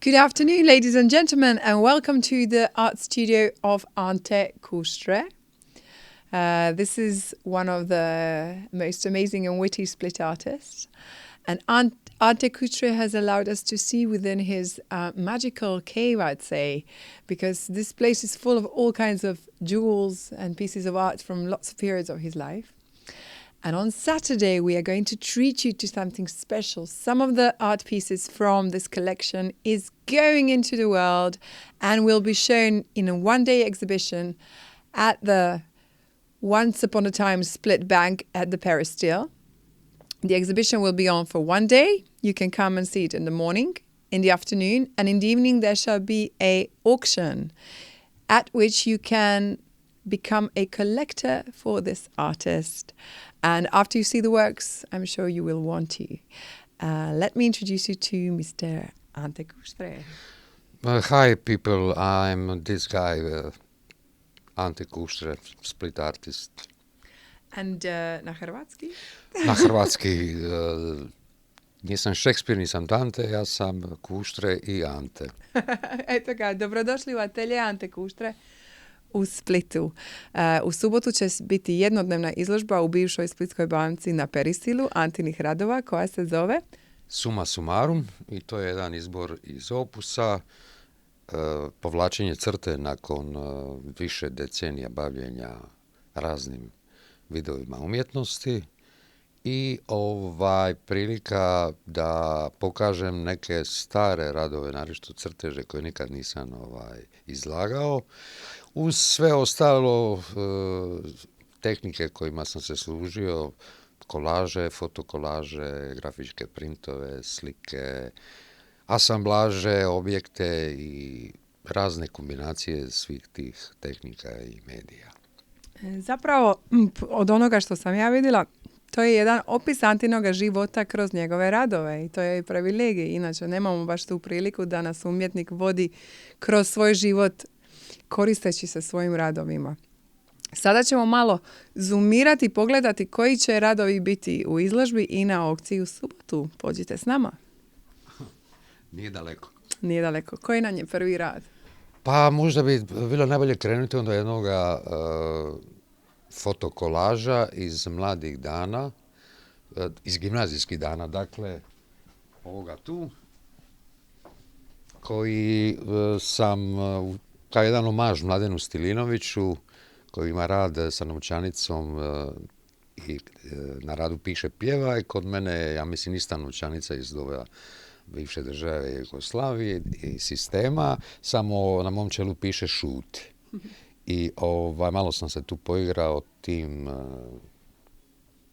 Good afternoon, ladies and gentlemen, and welcome to the art studio of ANTE KUŠTRE. This is one of the most amazing and witty split artists. And Ante KUŠTRE has allowed us to see within his magical cave, I'd say, because this place is full of all kinds of jewels and pieces of art from lots of periods of his life. And on Saturday, we are going to treat you to something special. Some of the art pieces from this collection is going into the world and will be shown in a one-day exhibition at the Once Upon a Time Split Bank at the Peristyle. The exhibition will be on for one day. You can come and see it in the morning, in the afternoon, and in the evening there shall be an auction at which you can become a collector for this artist. And after you see the works, I'm sure you will want to. Let me introduce you to Mr. Ante KUŠTRE. Hi people, I'm this guy, Ante KUŠTRE, split artist. And na hrvatski? Na hrvatski, nisam Shakespeare, nisam Dante, ja sam KUŠTRE i Ante. Eto ga, dobrodošli u atelje Ante KUŠTRE u Splitu. U subotu će biti jednodnevna izložba u bivšoj Splitskoj banci na Peristilu Antinih radova koja se zove Suma sumarum, i to je jedan izbor iz opusa, povlačenje crte nakon više decenija bavljenja raznim vidovima umjetnosti i prilika da pokažem neke stare radove, naročito crteže koje nikad nisam izlagao, uz sve ostalo tehnike kojima sam se služio, kolaže, fotokolaže, grafičke printove, slike, asamblaže, objekte i razne kombinacije svih tih tehnika i medija. Zapravo, od onoga što sam ja vidjela, to je jedan opis Antinoga života kroz njegove radove i to je privilegij. Inače, nemamo baš tu priliku da nas umjetnik vodi kroz svoj život koristeći se svojim radovima. Sada ćemo malo zoomirati i pogledati koji će radovi biti u izložbi i na aukciji u subotu. Pođite s nama. Nije daleko. Nije daleko. Koji nam je prvi rad? Pa možda bi bilo najbolje krenuti onda jednoga fotokolaža iz mladih dana, iz gimnazijskih dana, dakle ovoga tu, koji sam kao jedan omaž Mladenu Stilinoviću, koji ima rad sa novčanicom i na radu piše pjeva, i kod mene, ja mislim, ista novčanica iz doba bivše države Jugoslavije i sistema, samo na mom čelu piše šuti. I malo sam se tu poigrao tim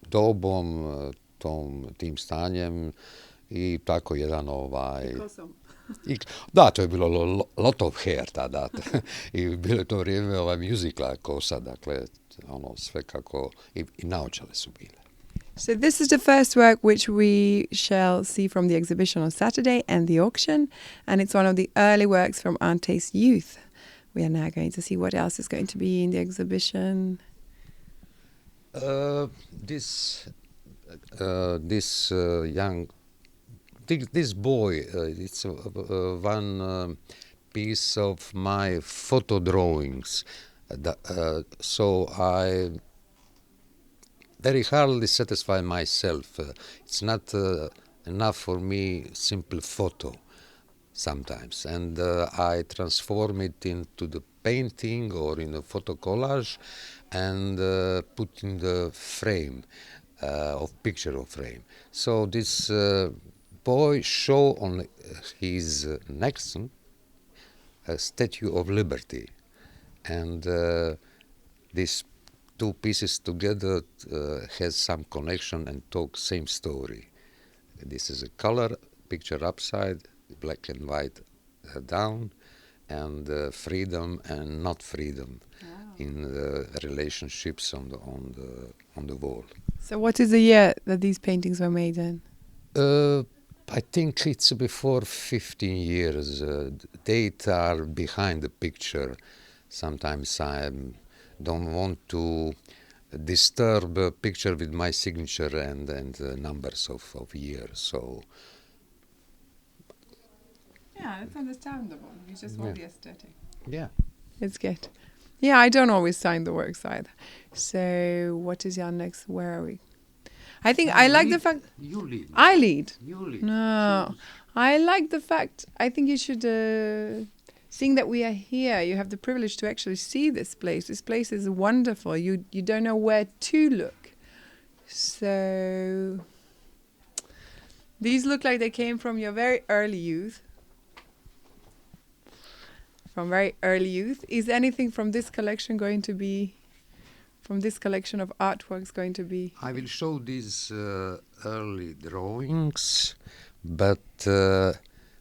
dobom, tim stanjem i tako jedan Da, to je bilo lot of hair tada. I bilo je to vrijeme musicala kosa, dakle, sve kako, i naočale su bile. So this is the first work which we shall see from the exhibition on Saturday and the auction, and it's one of the early works from Ante's youth. We are now going to see what else is going to be in the exhibition. This boy, it's one piece of my photo drawings. So I very hardly satisfy myself. It's not enough for me simple photo sometimes, and I transform it into the painting or in a photo collage and put in the frame of picture frame. So this boy show on his next a Statue of Liberty, and these two pieces together has some connection and talk same story. This is a color picture upside, black and white down, and freedom and not freedom in the relationships on the wall. So what is the year that these paintings were made in? I think it's before 15 years. Date are behind the picture. Sometimes I don't want to disturb a picture with my signature and numbers of years. So Yeah, it's understandable. You just want the aesthetic. Yeah. It's good. Yeah, I don't always sign the works either. So what is your next? Where are we? I think I like the fact... You lead. I lead. You lead. No. I like the fact... I think you should... seeing that we are here, you have the privilege to actually see this place. This place is wonderful. You don't know where to look. So... These look like they came from your very early youth. From very early youth. Is anything from this collection going to be... From this collection of artworks going to be... I will show these early drawings, but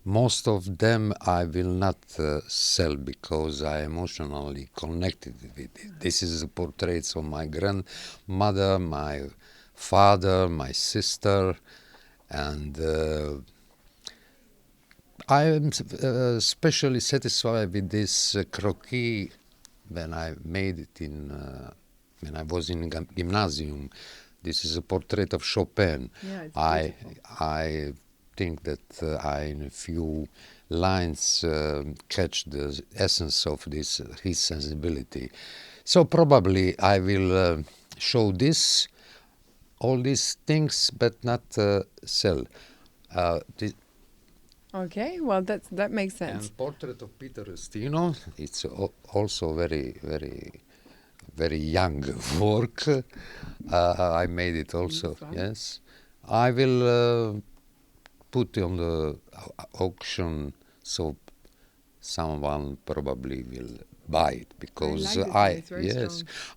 most of them I will not sell because I am emotionally connected with it. This is the portraits of my grandmother, my father, my sister, and I am especially satisfied with this croquis when I made it when I was in gymnasium. This is a portrait of Chopin. Yeah, it's I think that I, in a few lines, catch the essence of this his sensibility. So probably I will show all these things, but not sell. Okay, well, that makes sense. And portrait of Peter Ustino, it's also very, very, very young work. I made it also, yes. I will put on the auction, so someone probably will buy it, because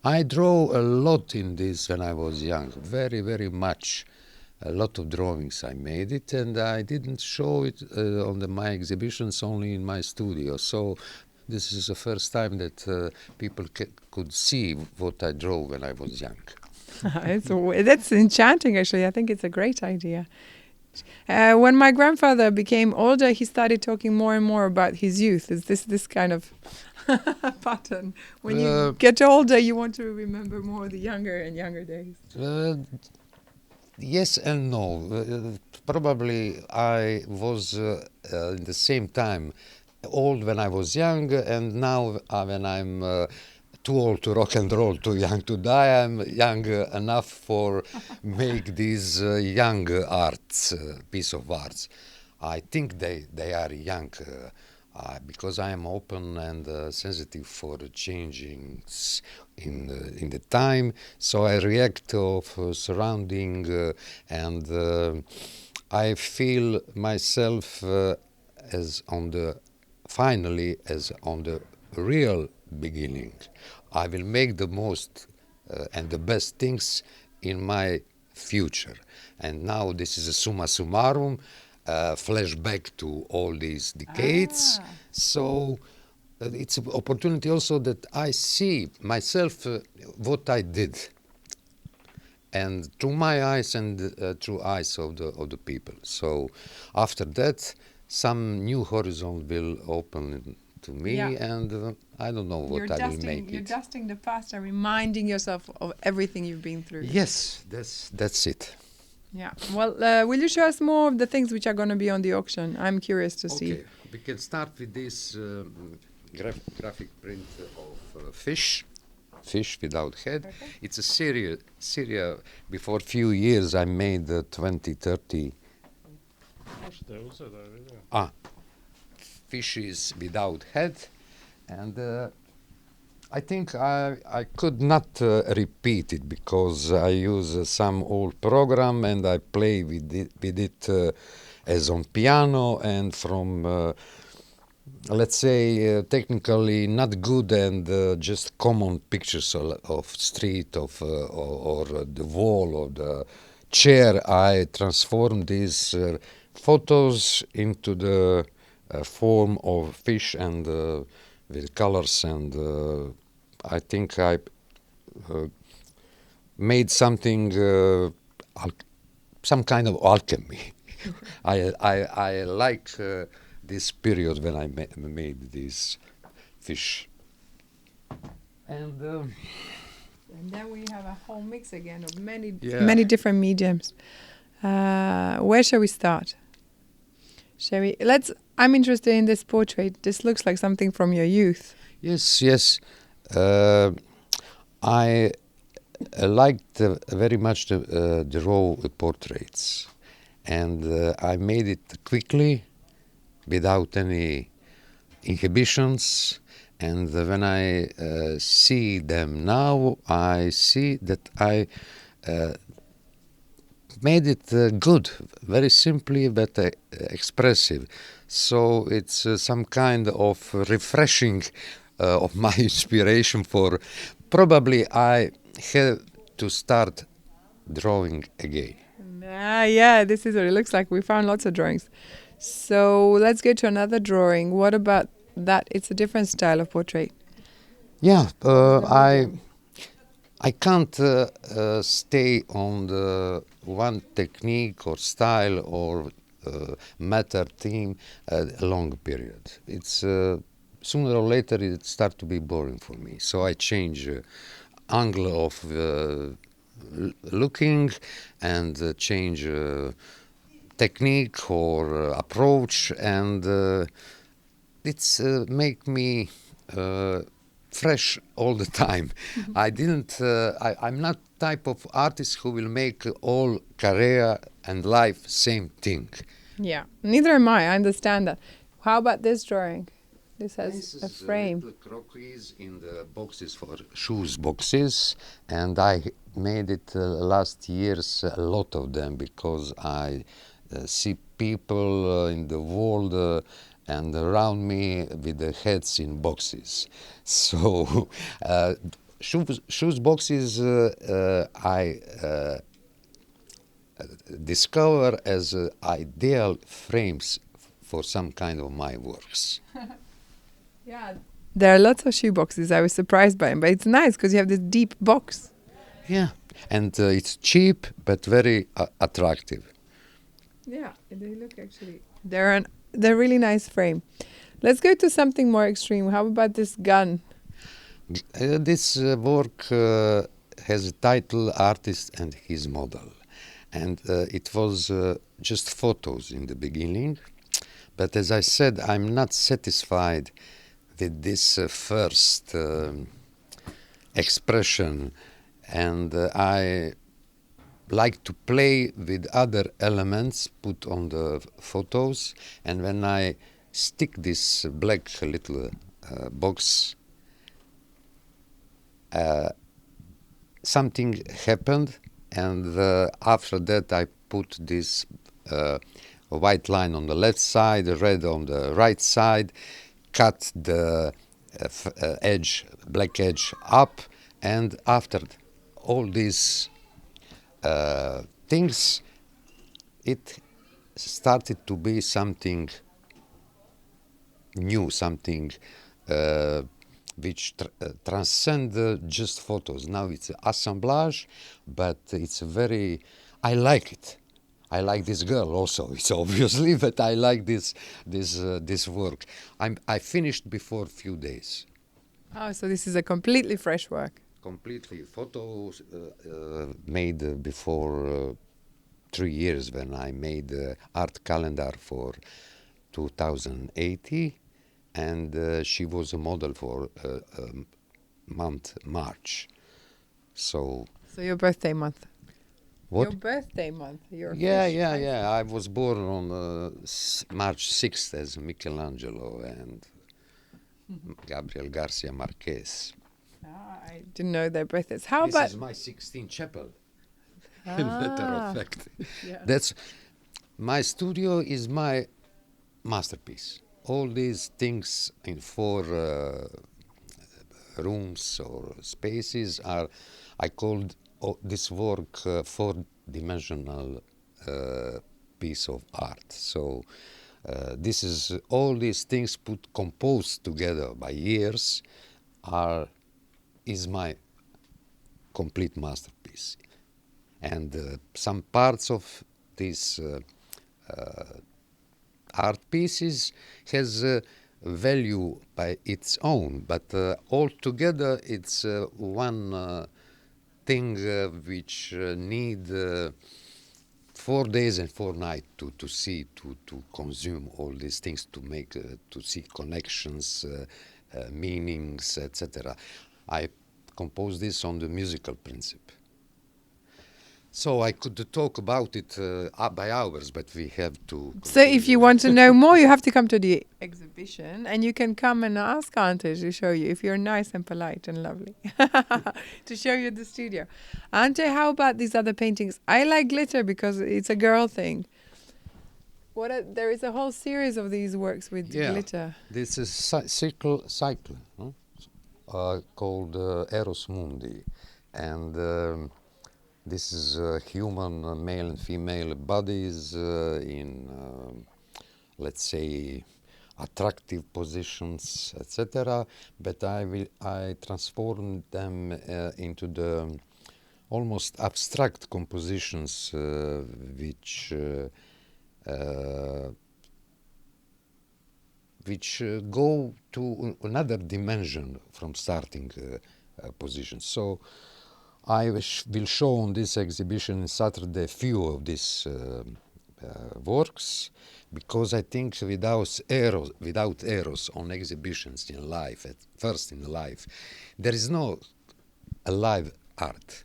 I draw a lot in this when I was young, very, very much. A lot of drawings I made it, and I didn't show it on my exhibitions, only in my studio. So this is the first time that people could see what I drew when I was young. That's enchanting, actually. I think it's a great idea. When my grandfather became older, he started talking more and more about his youth. Is this kind of pattern? When you get older, you want to remember more the younger and younger days. Yes and no. Probably I was in the same time old when I was young, and now when I'm too old to rock and roll, too young to die, I'm young enough for make these young arts, piece of arts. I think they are young because I am open and sensitive for the changings in the time. So I react of surrounding and I feel myself as on the real beginning. I will make the most and the best things in my future. And now this is a summa summarum, flashback to all these decades. So it's an opportunity also that I see myself what I did, and through my eyes and through eyes of the people. So after that, some new horizon will open to me, and I don't know what I will make it. You're dusting the past and reminding yourself of everything you've been through. Yes, that's it. Yeah. Well, will you show us more of the things which are going to be on the auction? I'm curious to see. Okay, we can start with this graphic print of fish without head. Okay. It's a series. Before a few years, I made 20, 30 fishes without head, and I think I could not repeat it because I use some old program and I play with it as on piano, and from let's say technically not good and just common pictures of street or the wall or the chair, I transform these photos into the form of fish and with colors, and I think I made something, some kind of alchemy. I like this period when I made this fish. And then we have a whole mix again of many different mediums. Where shall we start? I'm interested in this portrait. This looks like something from your youth. Yes, yes. I liked very much to draw portraits, and I made it quickly, without any inhibitions. And when I see them now, I see that I made it good, very simply but expressive. So it's some kind of refreshing of my inspiration for. Probably I have to start drawing again. Yeah, this is what it looks like. We found lots of drawings. So let's go to another drawing. What about that? It's a different style of portrait. Yeah, I can't stay on the one technique or style or matter theme a long period. It's sooner or later it starts to be boring for me. So I change angle of looking and change technique or approach, and it's make me fresh all the time. I'm not type of artist who will make all career and life same thing. Yeah, neither am I. I understand that. How about this drawing? This has a frame. Little croquis in the boxes for shoes boxes, and I made it last years, a lot of them, because I see people in the world and around me with their heads in boxes. So shoes boxes I discover as ideal frames for some kind of my works. Yeah, there are lots of shoe boxes. I was surprised by them, but it's nice because you have this deep box. Yeah, and it's cheap but very attractive. Yeah, they look actually. They're really nice frame. Let's go to something more extreme. How about this gun? This work has a title Artist and His Model, and it was just photos in the beginning, but as I said, I'm not satisfied with this first expression, and I like to play with other elements put on the photos, and when I stick this black little box, something happened, and after that I put this white line on the left side, red on the right side, cut the edge, black edge up, and after all these things, it started to be something new, something which transcend just photos. Now it's assemblage, but it's very, I like it. I like this girl also. It's obviously, but I like this work. I finished before few days. Oh, so this is a completely fresh work. Completely photos made before 3 years when I made the art calendar for 2080, and she was a model for month March. So your birthday month. what? Your birthday month. Yeah. I was born on March 6th as Michelangelo and Gabriel Garcia Marquez. I didn't know their birthdays. How This about is my 16th chapel. Matter of fact. Yeah. That's my studio is my masterpiece. All these things in 4 rooms or spaces are, I called this work four-dimensional piece of art. So this is all these things composed together by years is my complete masterpiece. And some parts of these art pieces has value by its own, but altogether it's one thing which need 4 days and 4 nights to see, to consume all these things, to make, to see connections, meanings, etc. I composed this on the musical principle. So I could talk about it by hours, but we have to. So if you want to know more, you have to come to the exhibition, and you can come and ask Ante to show you, if you're nice and polite and lovely, to show you the studio. Ante, how about these other paintings? I like glitter because it's a girl thing. There is a whole series of these works with glitter. This is cycle called Eros Mundi, and this is human male and female bodies in, let's say, attractive positions, etc. But I transformed them into the almost abstract compositions which go to another dimension from starting positions. So I will show on this exhibition on Saturday a few of these works, because I think without eros on exhibitions in life, at first in life, there is no alive art,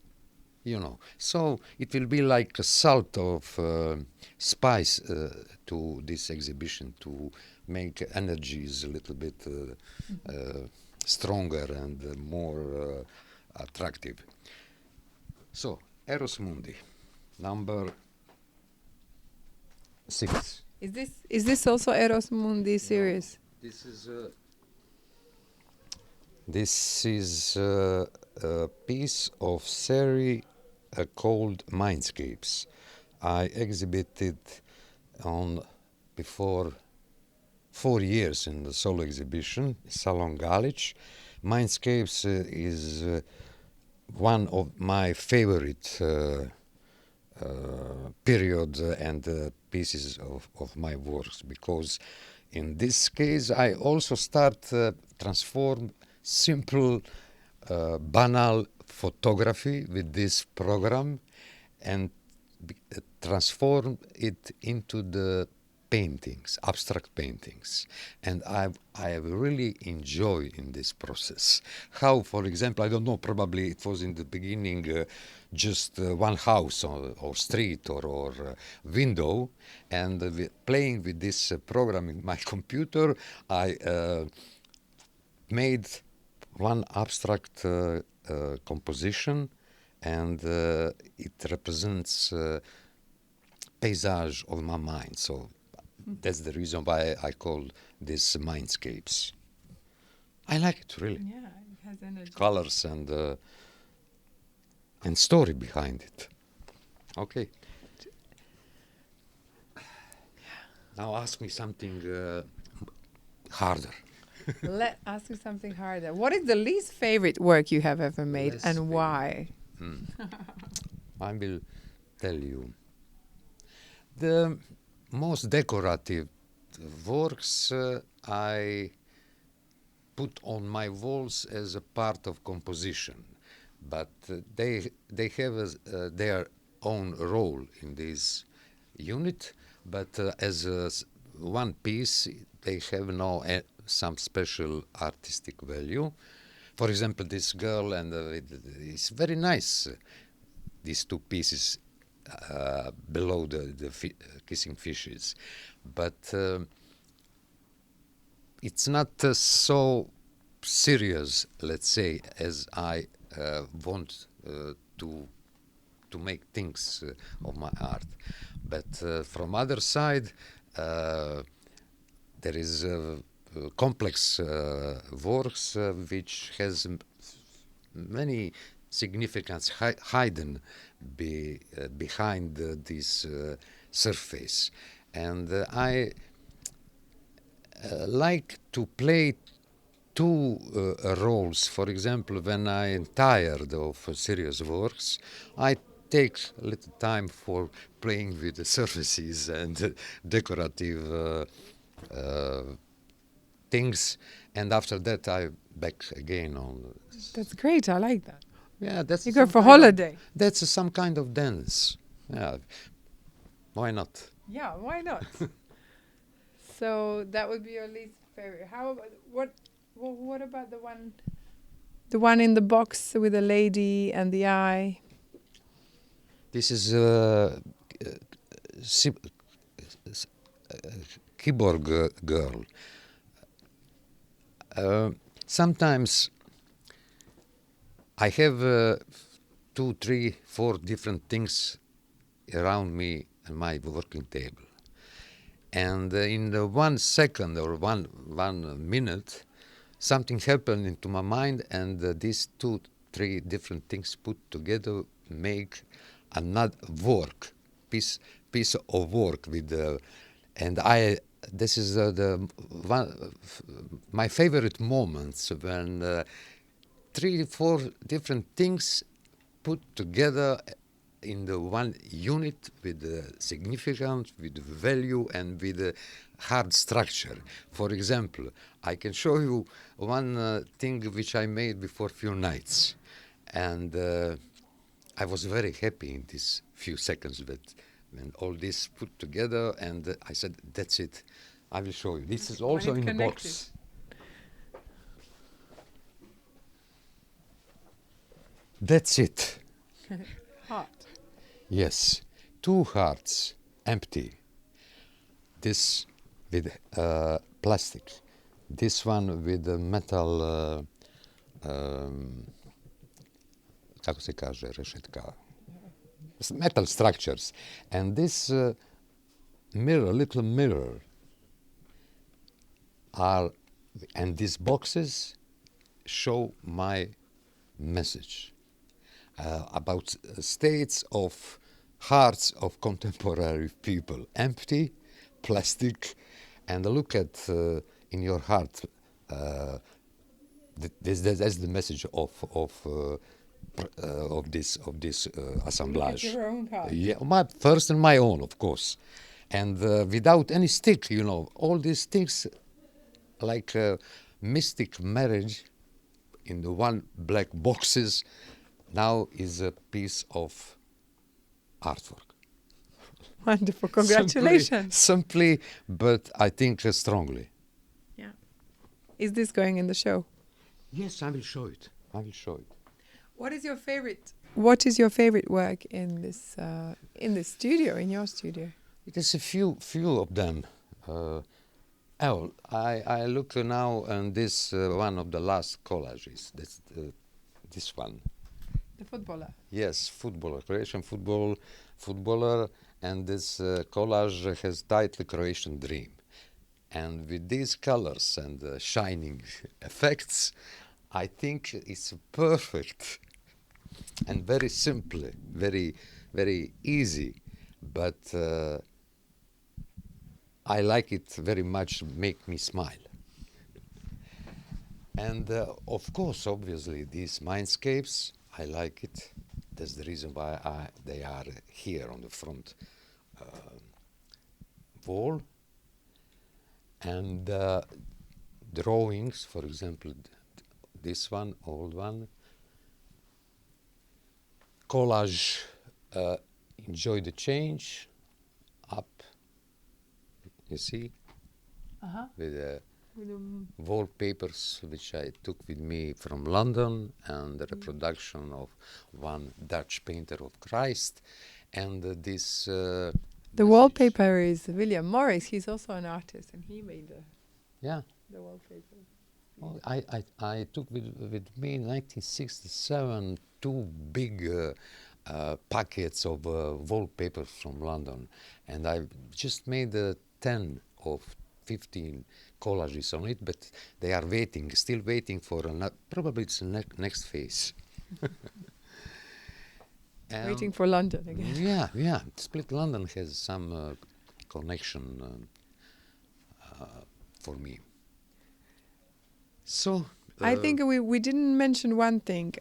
you know. So it will be like a salt of spice to this exhibition, to make energies a little bit stronger and more attractive. So, Eros Mundi, number 6. Is this also Eros Mundi series? No, this is a piece of series called Mindscapes. I exhibited on before 4 years in the solo exhibition, Salon Galić. Mindscapes is one of my favorite period and pieces of my works, because in this case I also start transform simple banal photography with this program and transform it into the paintings, abstract paintings, and I really enjoy in this process. How, for example, I don't know, probably it was in the beginning just one house or street or window, and playing with this program in my computer, I made one abstract composition, and it represents paysage of my mind. So that's the reason why I call this Mindscapes. I like it, really. Yeah, it has energy. Colors and story behind it. Okay. Now ask me something harder. Let ask you something harder. What is the least favorite work you have ever made, Least and why? I will tell you. The most decorative works I put on my walls as a part of composition, but they have their own role in this unit, but as one piece they have no some special artistic value. For example, this girl, and it's very nice, these two pieces below the kissing fishes, but it's not so serious, let's say, as I want to make things of my art. But from other side, there is complex works which has many significance hidden behind this surface, and I like to play two roles. For example, when I'm tired of serious works, I take a little time for playing with the surfaces and decorative things, and after that I back again on. That's great. I like that. Yeah, that's You go for holiday. That's some kind of dance. Yeah, Why not? Yeah, why not? So that would be your least favorite. How about what about the one in the box with the lady and the eye? This is sim- keyboard girl. Sometimes I have 2, 3, 4 different things around me at my working table. And in the 1 second or one minute, something happened into my mind, and these 2, 3 different things put together make another work, piece of work with and I. This is the one my favorite moments when 3, 4 different things put together in the one unit with significance, with value, and with hard structure. For example, I can show you one thing which I made before few nights, and I was very happy in these few seconds that when all this put together, and I said, "That's it. I will show you." This is also in the box. That's it. Heart. Yes, 2 hearts, empty. This with plastic. This one with metal, kako se kaže, rešetka, metal structures. And this mirror, little mirror, and these boxes show my message about states of hearts of contemporary people. Empty, plastic, and look at in your heart. That's the message of this assemblage. Look at your own heart. Yeah, my first and my own, of course, and without any stick. All these things, like a mystic marriage, in the one black boxes, now is a piece of artwork. Wonderful. Congratulations. Simply, but I think strongly. Yeah. Is this going in the show? Yes, I will show it. I will show it. What is your favorite work in this studio, in your studio? It is a few of them. I look now on this one of the last collages. That's this one. The footballer. Yes, footballer, Croatian footballer, and this collage has title Croatian Dream. And with these colors and shining effects, I think it's perfect and very simple, very, very easy, but I like it very much, make me smile. And of course, obviously, these mindscapes, I like it. That's the reason why they are here on the front wall. And drawings, for example, this one, old one. Collage, enjoy the change, up, you see, with wallpapers which I took with me from London, and the reproduction of one Dutch painter of Christ, and this. The wallpaper is William Morris. He's also an artist, and he made the wallpaper. Oh, I took with me in 1967 2 big packets of wallpaper from London, and I just made 10 or 15 collages on it, but they are still waiting for probably it's the next phase. Waiting for London again. Yeah. Split London has some connection for me. So I think we didn't mention one thing.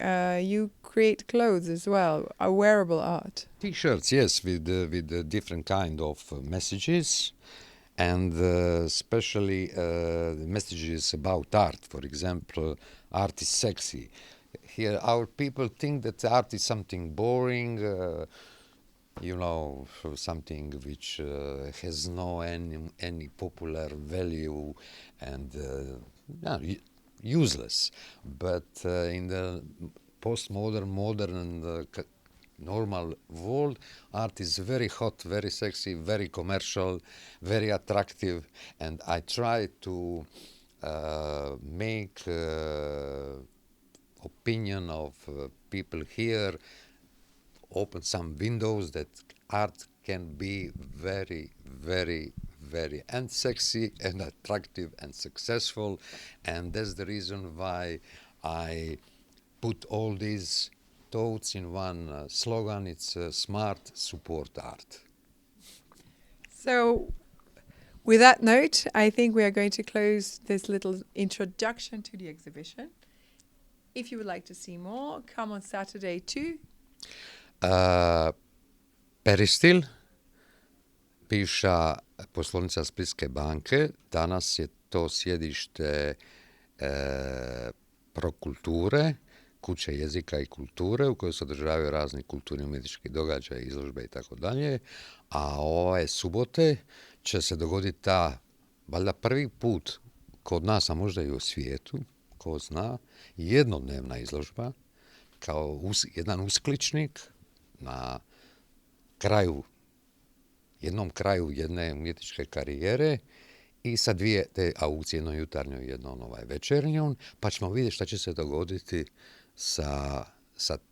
You create clothes as well, a wearable art. T-shirts, yes, with different kind of messages, and especially the messages about art. For example, art is sexy. Here, our people think that art is something boring, something which has no any popular value and useless. But in the postmodern, modern, and normal world, art is very hot, very sexy, very commercial, very attractive, and I try to make opinion of people here, open some windows that art can be very, very, very and sexy and attractive and successful, and that's the reason why I put all these thoughts in one slogan. It's smart support art. So, with that note, I think we are going to close this little introduction to the exhibition. If you would like to see more, come on Saturday too. Peristil, bivša poslovnica Splitske banke, danas je to sjedište Prokulture, kuće jezika i kulture u kojoj se održavaju razni kulturni umjetnički događaji, izložbe i tako dalje. A ove subote će se dogoditi ta, valjda prvi put kod nas, a možda i u svijetu, ko zna, jednodnevna izložba kao jedan uskličnik na jednom kraju jedne umjetničke karijere i sa dvije te aukcije, jednom jutarnjom i jednom večernjom, pa ćemo vidjeti šta će se dogoditi sa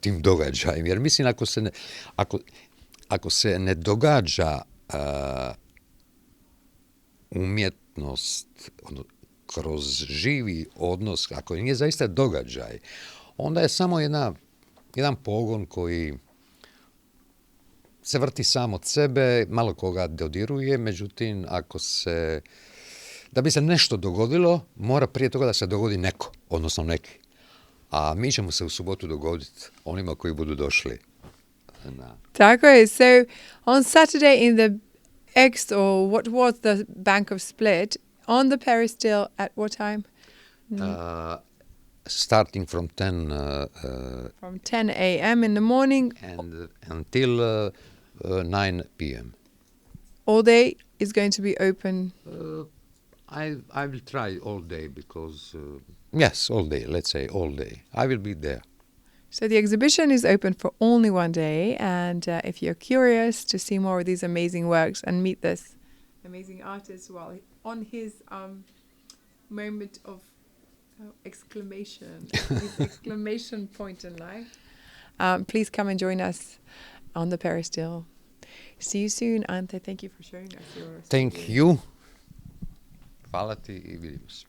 tim događajem. Jer mislim, ako se ne događa umjetnost kroz živi odnos, ako nije zaista događaj, onda je samo jedan pogon koji se vrti sam od sebe, malo koga dodiruje, međutim, da bi se nešto dogodilo, mora prije toga da se dogodi neko, odnosno neki. A mi ćemo se u subotu dogoditi onima koji budu došli. Tako je. So, on Saturday in the or what was the Bank of Split, on the Peristil at what time? Starting from 10 from 10 a.m. in the morning and until 9 p.m. All day is going to be open. I will try all day because yes, all day. Let's say all day. I will be there. So the exhibition is open for only one day, and if you're curious to see more of these amazing works and meet this amazing artist while on his moment of exclamation, his exclamation point in life, please come and join us on the Peristil. See you soon, Ante. Thank you for showing us your Thank studio. you. Hvala ti i vidimo se.